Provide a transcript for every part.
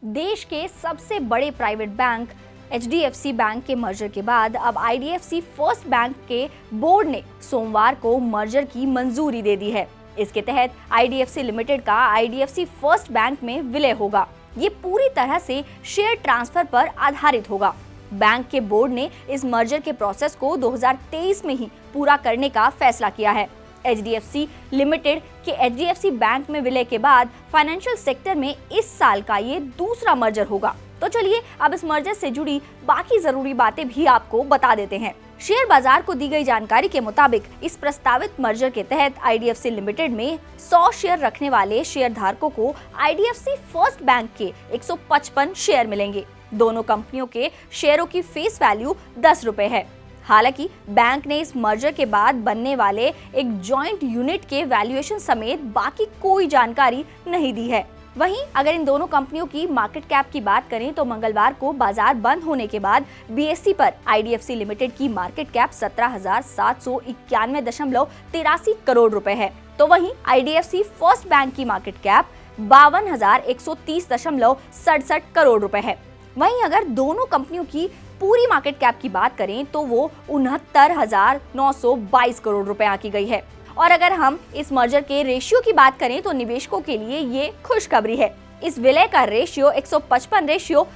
देश के सबसे बड़े प्राइवेट बैंक एचडीएफसी बैंक के मर्जर के बाद अब आईडीएफसी फर्स्ट बैंक के बोर्ड ने सोमवार को मर्जर की मंजूरी दे दी है। इसके तहत आईडीएफसी लिमिटेड का आईडीएफसी फर्स्ट बैंक में विलय होगा। ये पूरी तरह से शेयर ट्रांसफर पर आधारित होगा। बैंक के बोर्ड ने इस मर्जर के प्रोसेस को 2023 में ही पूरा करने का फैसला किया है। एचडीएफसी लिमिटेड के एचडीएफसी बैंक में विलय के बाद फाइनेंशियल सेक्टर में इस साल का ये दूसरा मर्जर होगा। तो चलिए अब इस मर्जर से जुड़ी बाकी जरूरी बातें भी आपको बता देते हैं। शेयर बाजार को दी गई जानकारी के मुताबिक इस प्रस्तावित मर्जर के तहत आईडीएफसी लिमिटेड में 100 शेयर रखने वाले शेयर धारकों को आईडीएफसी फर्स्ट बैंक के 155 शेयर मिलेंगे। दोनों कंपनियों के शेयरों की फेस वैल्यू 10 रुपए है। हालांकि बैंक ने इस मर्जर के बाद बनने वाले एक जॉइंट यूनिट के वैल्यूएशन समेत बाकी कोई जानकारी नहीं दी है। वहीं अगर इन दोनों कंपनियों की मार्केट कैप की बात करें तो मंगलवार को बाजार बंद होने के बाद बीएसई पर आईडीएफसी लिमिटेड की मार्केट कैप 17,791.83 करोड़ रुपए है। तो वहीं आईडीएफसी फर्स्ट बैंक की मार्केट कैप 52,130.67 करोड़ रुपए है। वहीं अगर दोनों कंपनियों की पूरी मार्केट कैप की बात करें तो वो 69,922 करोड़ रुपए आंकी गई है। और अगर हम इस मर्जर के रेशियो की बात करें तो निवेशकों के लिए ये खुशखबरी है। इस विलय का रेशियो 155:100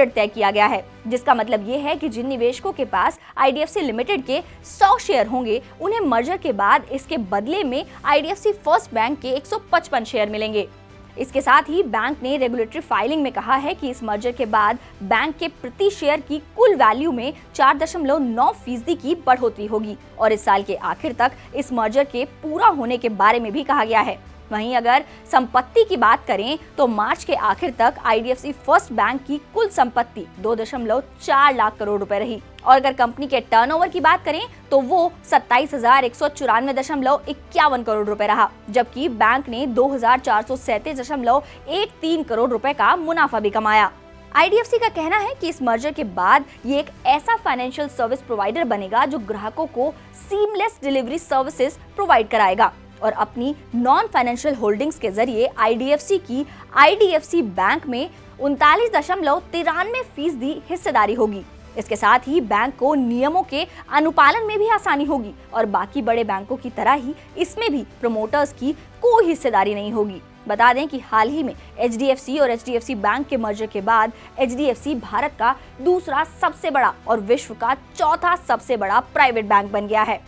तय किया गया है, जिसका मतलब ये है कि जिन निवेशकों के पास आईडीएफसी लिमिटेड के 100 शेयर होंगे उन्हें मर्जर के बाद इसके बदले में आईडीएफसी फर्स्ट बैंक के 155 शेयर मिलेंगे। इसके साथ ही बैंक ने रेगुलेटरी फाइलिंग में कहा है कि इस मर्जर के बाद बैंक के प्रति शेयर की कुल वैल्यू में 4.9% की बढ़ोतरी होगी और इस साल के आखिर तक इस मर्जर के पूरा होने के बारे में भी कहा गया है। वहीं अगर संपत्ति की बात करें तो मार्च के आखिर तक आईडीएफसी फर्स्ट बैंक की कुल संपत्ति 2.4 लाख करोड़ रुपए रही और अगर कंपनी के टर्नओवर की बात करें तो वो 27,194.51 करोड़ रुपए रहा, जबकि बैंक ने 2,437.13 करोड़ रुपए का मुनाफा भी कमाया। आईडीएफसी का कहना है कि इस मर्जर के बाद ये एक ऐसा फाइनेंशियल सर्विस प्रोवाइडर बनेगा जो ग्राहकों को सीमलेस डिलीवरी सर्विसेज प्रोवाइड कराएगा और अपनी नॉन फाइनेंशियल होल्डिंग्स के जरिए आईडीएफसी की आईडीएफसी बैंक में 39.93% हिस्सेदारी होगी। इसके साथ ही बैंक को नियमों के अनुपालन में भी आसानी होगी और बाकी बड़े बैंकों की तरह ही इसमें भी प्रमोटर्स की कोई हिस्सेदारी नहीं होगी। बता दें कि हाल ही में एचडीएफसी और एचडीएफसी बैंक के मर्जर के बाद एचडीएफसी भारत का दूसरा सबसे बड़ा और विश्व का चौथा सबसे बड़ा प्राइवेट बैंक बन गया है।